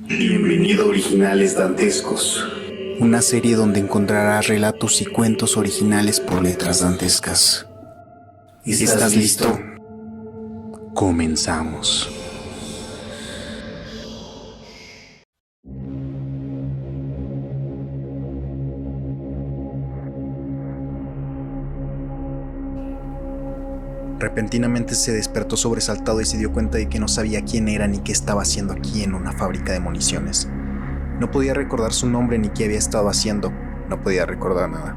Bienvenido a Originales Dantescos, una serie donde encontrarás relatos y cuentos originales por letras dantescas. ¿Estás listo? Comenzamos. Repentinamente se despertó sobresaltado y se dio cuenta de que no sabía quién era ni qué estaba haciendo aquí en una fábrica de municiones. No podía recordar su nombre ni qué había estado haciendo, no podía recordar nada.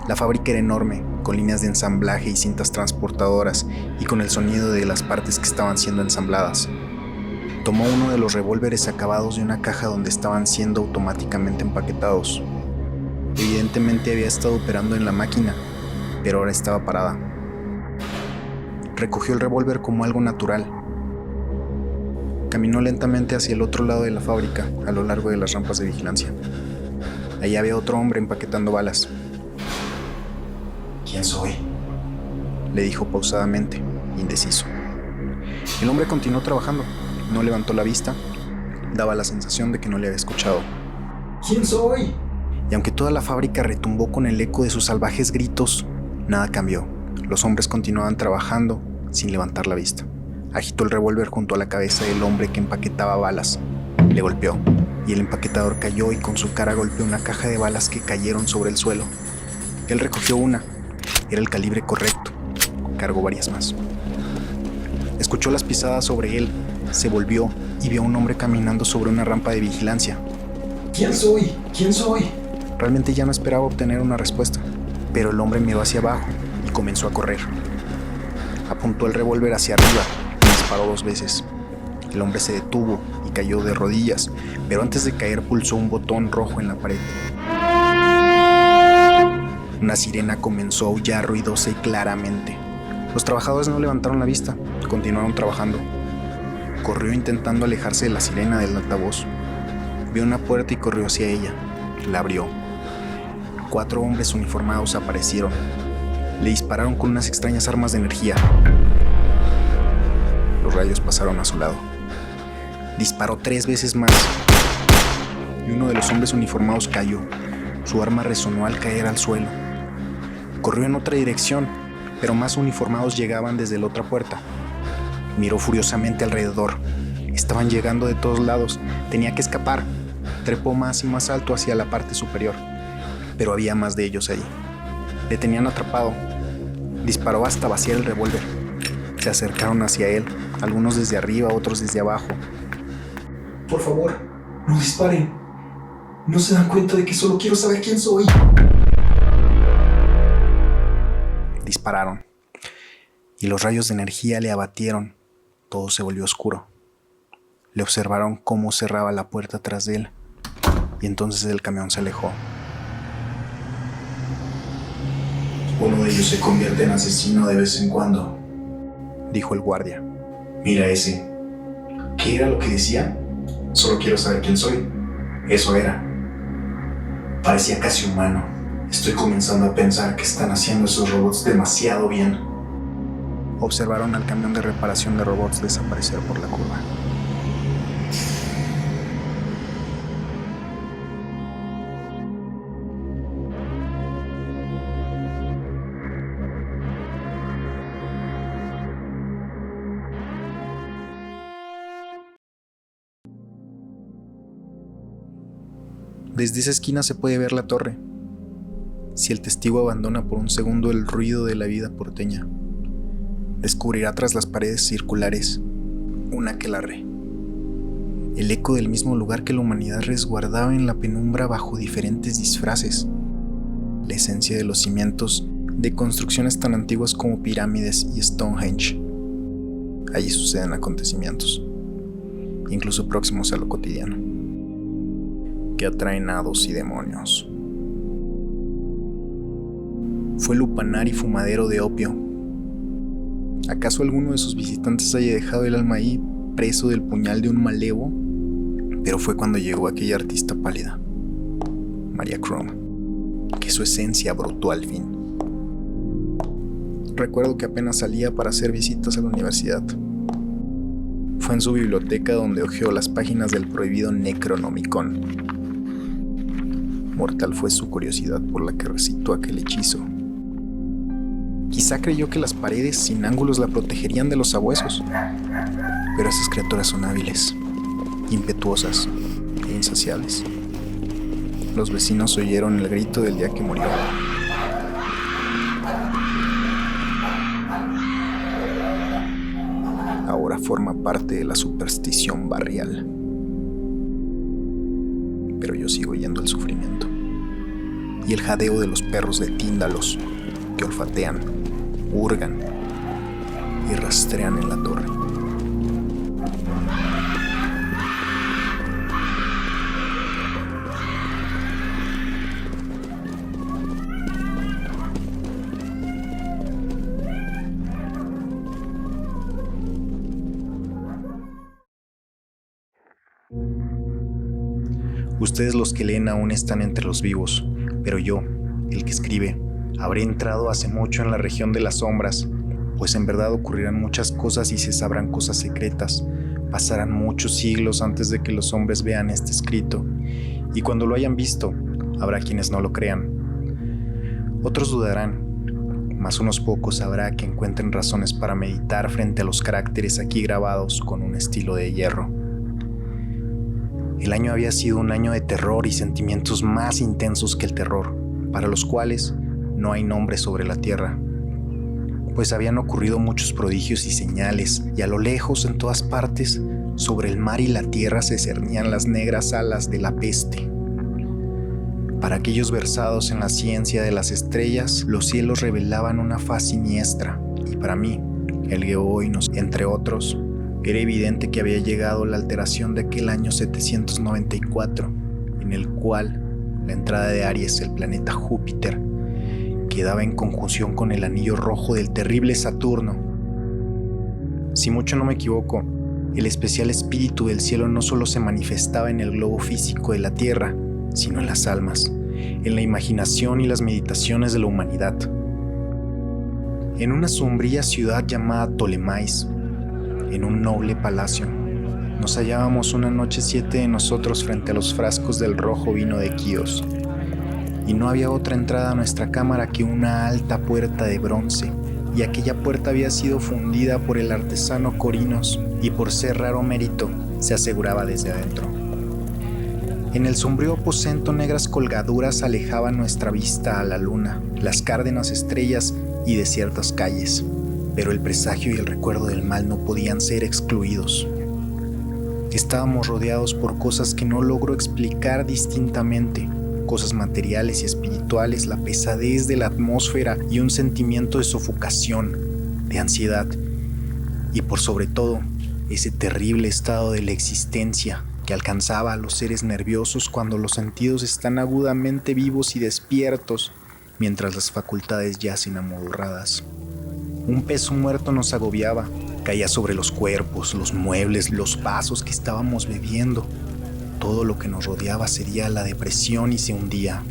La fábrica era enorme, con líneas de ensamblaje y cintas transportadoras y con el sonido de las partes que estaban siendo ensambladas. Tomó uno de los revólveres acabados de una caja donde estaban siendo automáticamente empaquetados. Evidentemente había estado operando en la máquina, pero ahora estaba parada. Recogió el revólver como algo natural. Caminó lentamente hacia el otro lado de la fábrica, a lo largo de las rampas de vigilancia. Allí había otro hombre empaquetando balas. ¿Quién soy?, le dijo pausadamente, indeciso. El hombre continuó trabajando, no levantó la vista, daba la sensación de que no le había escuchado. ¿Quién soy? Y aunque toda la fábrica retumbó con el eco de sus salvajes gritos, nada cambió. Los hombres continuaban trabajando sin levantar la vista. Agitó el revólver junto a la cabeza del hombre que empaquetaba balas. Le golpeó, y el empaquetador cayó y con su cara golpeó una caja de balas que cayeron sobre el suelo. Él recogió una. Era el calibre correcto. Cargó varias más. Escuchó las pisadas sobre él, se volvió y vio a un hombre caminando sobre una rampa de vigilancia. ¿Quién soy? ¿Quién soy? Realmente ya no esperaba obtener una respuesta, pero el hombre miró hacia abajo y comenzó a correr. Apuntó el revólver hacia arriba y disparó 2 veces. El hombre se detuvo y cayó de rodillas, pero antes de caer pulsó un botón rojo en la pared. Una sirena comenzó a aullar ruidosa y claramente. Los trabajadores no levantaron la vista, continuaron trabajando. Corrió intentando alejarse de la sirena del altavoz. Vio una puerta y corrió hacia ella. La abrió. 4 hombres uniformados aparecieron. Le dispararon con unas extrañas armas de energía. Los rayos pasaron a su lado. Disparó 3 veces más. Y uno de los hombres uniformados cayó. Su arma resonó al caer al suelo. Corrió en otra dirección, pero más uniformados llegaban desde la otra puerta. Miró furiosamente alrededor. Estaban llegando de todos lados. Tenía que escapar. Trepó más y más alto hacia la parte superior. Pero había más de ellos ahí. Le tenían atrapado. Disparó hasta vaciar el revólver. Se acercaron hacia él, algunos desde arriba, otros desde abajo. Por favor, no disparen. ¿No se dan cuenta de que solo quiero saber quién soy? Dispararon. Y los rayos de energía le abatieron. Todo se volvió oscuro. Le observaron cómo cerraba la puerta tras de él. Y entonces el camión se alejó. Uno de ellos se convierte en asesino de vez en cuando, dijo el guardia. Mira ese. ¿Qué era lo que decía? Solo quiero saber quién soy. Eso era. Parecía casi humano. Estoy comenzando a pensar que están haciendo esos robots demasiado bien. Observaron al camión de reparación de robots desaparecer por la curva. Desde esa esquina se puede ver la torre. Si el testigo abandona por un segundo el ruido de la vida porteña, descubrirá tras las paredes circulares un aquelarre, el eco del mismo lugar que la humanidad resguardaba en la penumbra bajo diferentes disfraces, la esencia de los cimientos de construcciones tan antiguas como pirámides y Stonehenge. Allí suceden acontecimientos, incluso próximos a lo cotidiano, que atraen hados y demonios. Fue lupanar y fumadero de opio. ¿Acaso alguno de sus visitantes haya dejado el alma ahí, preso del puñal de un malevo? Pero fue cuando llegó aquella artista pálida, Maria Crumb, que su esencia brotó al fin. Recuerdo que apenas salía para hacer visitas a la universidad. Fue en su biblioteca donde hojeó las páginas del prohibido Necronomicon. Mortal fue su curiosidad por la que recitó aquel hechizo. Quizá creyó que las paredes sin ángulos la protegerían de los sabuesos, pero esas criaturas son hábiles, impetuosas e insaciables. Los vecinos oyeron el grito del día que murió. Ahora forma parte de la superstición barrial. Pero yo sigo oyendo el sufrimiento y el jadeo de los perros de Tíndalos que olfatean, hurgan y rastrean en la torre. Ustedes los que leen aún están entre los vivos, pero yo, el que escribe, habré entrado hace mucho en la región de las sombras, pues en verdad ocurrirán muchas cosas y se sabrán cosas secretas. Pasarán muchos siglos antes de que los hombres vean este escrito, y cuando lo hayan visto, habrá quienes no lo crean. Otros dudarán, mas unos pocos habrá que encuentren razones para meditar frente a los caracteres aquí grabados con un estilo de hierro. El año había sido un año de terror y sentimientos más intensos que el terror, para los cuales no hay nombre sobre la tierra, pues habían ocurrido muchos prodigios y señales, y a lo lejos, en todas partes, sobre el mar y la tierra se cernían las negras alas de la peste. Para aquellos versados en la ciencia de las estrellas, los cielos revelaban una faz siniestra, y para mí, el Geoinos, entre otros, era evidente que había llegado la alteración de aquel año 794, en el cual la entrada de Aries, el planeta Júpiter, quedaba en conjunción con el anillo rojo del terrible Saturno. Si mucho no me equivoco, el especial espíritu del cielo no solo se manifestaba en el globo físico de la Tierra, sino en las almas, en la imaginación y las meditaciones de la humanidad. En una sombría ciudad llamada Ptolemais, en un noble palacio, nos hallábamos una noche 7 de nosotros frente a los frascos del rojo vino de Quíos, y no había otra entrada a nuestra cámara que una alta puerta de bronce, y aquella puerta había sido fundida por el artesano Corinos, y por ser raro mérito, se aseguraba desde adentro. En el sombrío aposento negras colgaduras alejaban nuestra vista a la luna, las cárdenas estrellas y desiertas calles, pero el presagio y el recuerdo del mal no podían ser excluidos. Estábamos rodeados por cosas que no logro explicar distintamente, cosas materiales y espirituales, la pesadez de la atmósfera y un sentimiento de sofocación, de ansiedad, y por sobre todo, ese terrible estado de la existencia que alcanzaba a los seres nerviosos cuando los sentidos están agudamente vivos y despiertos, mientras las facultades yacen amodorradas. Un peso muerto nos agobiaba, caía sobre los cuerpos, los muebles, los vasos que estábamos bebiendo. Todo lo que nos rodeaba sería la depresión y se hundía,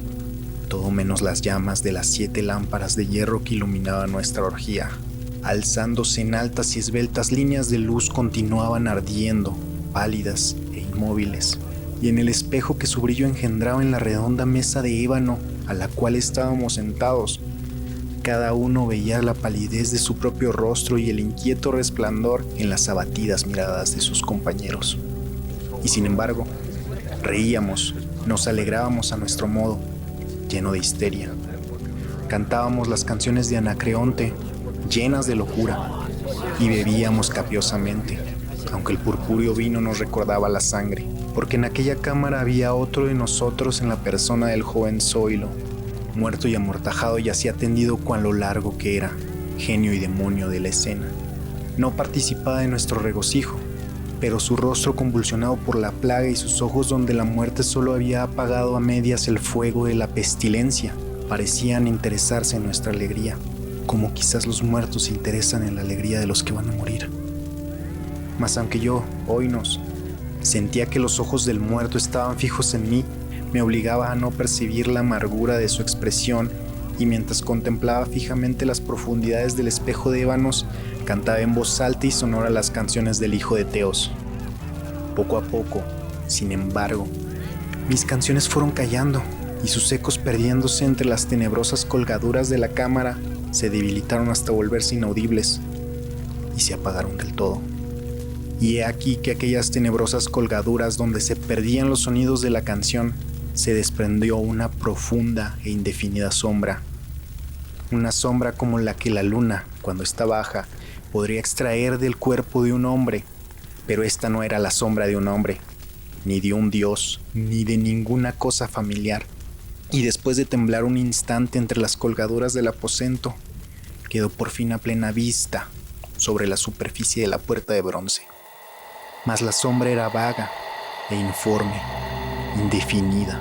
todo menos las llamas de las 7 lámparas de hierro que iluminaban nuestra orgía. Alzándose en altas y esbeltas líneas de luz continuaban ardiendo, pálidas e inmóviles, y en el espejo que su brillo engendraba en la redonda mesa de ébano a la cual estábamos sentados, cada uno veía la palidez de su propio rostro y el inquieto resplandor en las abatidas miradas de sus compañeros. Y sin embargo, reíamos, nos alegrábamos a nuestro modo, lleno de histeria. Cantábamos las canciones de Anacreonte, llenas de locura, y bebíamos copiosamente, aunque el purpúreo vino nos recordaba la sangre, porque en aquella cámara había otro de nosotros en la persona del joven Zoilo, muerto y amortajado, yacía tendido cuán lo largo que era, genio y demonio de la escena. No participaba de nuestro regocijo, pero su rostro convulsionado por la plaga y sus ojos donde la muerte solo había apagado a medias el fuego de la pestilencia, parecían interesarse en nuestra alegría, como quizás los muertos se interesan en la alegría de los que van a morir. Mas aunque yo, Oinos, sentía que los ojos del muerto estaban fijos en mí, me obligaba a no percibir la amargura de su expresión y mientras contemplaba fijamente las profundidades del espejo de ébanos, cantaba en voz alta y sonora las canciones del hijo de Teos. Poco a poco, sin embargo, mis canciones fueron callando y sus ecos perdiéndose entre las tenebrosas colgaduras de la cámara se debilitaron hasta volverse inaudibles y se apagaron del todo. Y he aquí que aquellas tenebrosas colgaduras donde se perdían los sonidos de la canción se desprendió una profunda e indefinida sombra. Una sombra como la que la luna, cuando está baja, podría extraer del cuerpo de un hombre, pero esta no era la sombra de un hombre, ni de un dios, ni de ninguna cosa familiar. Y después de temblar un instante entre las colgaduras del aposento, quedó por fin a plena vista sobre la superficie de la puerta de bronce. Mas la sombra era vaga e informe, indefinida.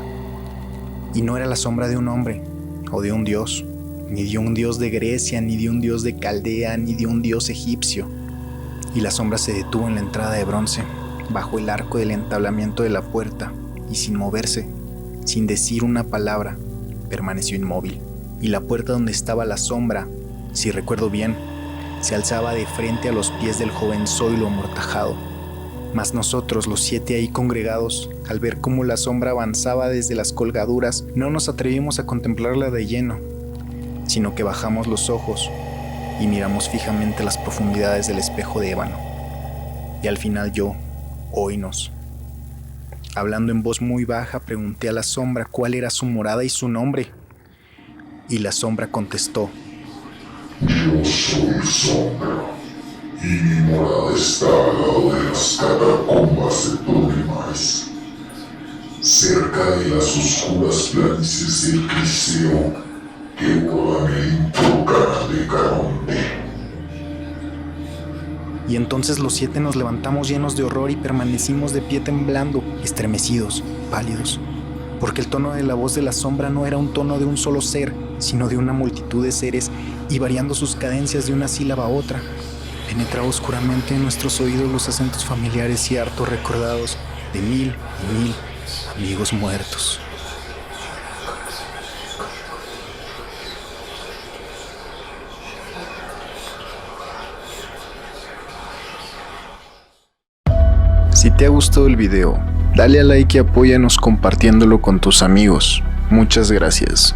Y no era la sombra de un hombre o de un dios, ni de un dios de Grecia, ni de un dios de Caldea, ni de un dios egipcio. Y la sombra se detuvo en la entrada de bronce, bajo el arco del entablamiento de la puerta, y sin moverse, sin decir una palabra, permaneció inmóvil. Y la puerta donde estaba la sombra, si recuerdo bien, se alzaba de frente a los pies del joven Zoilo amortajado. Mas nosotros, los 7 ahí congregados, al ver cómo la sombra avanzaba desde las colgaduras, no nos atrevimos a contemplarla de lleno, sino que bajamos los ojos y miramos fijamente las profundidades del espejo de ébano. Y al final yo, oínos, hablando en voz muy baja, pregunté a la sombra cuál era su morada y su nombre. Y la sombra contestó: Yo soy sombra, y mi morada está al lado de las catacumbas de Ptolemais, cerca de las oscuras planicies del Criseo que bordan el impuro canal de Caronte. Y entonces los 7 nos levantamos llenos de horror y permanecimos de pie temblando, estremecidos, pálidos, porque el tono de la voz de la sombra no era un tono de un solo ser, sino de una multitud de seres, y variando sus cadencias de una sílaba a otra, penetraba oscuramente en nuestros oídos los acentos familiares y harto recordados de 1000 y 1000 amigos muertos. Si te ha gustado el video, dale a like y apóyanos compartiéndolo con tus amigos. Muchas gracias.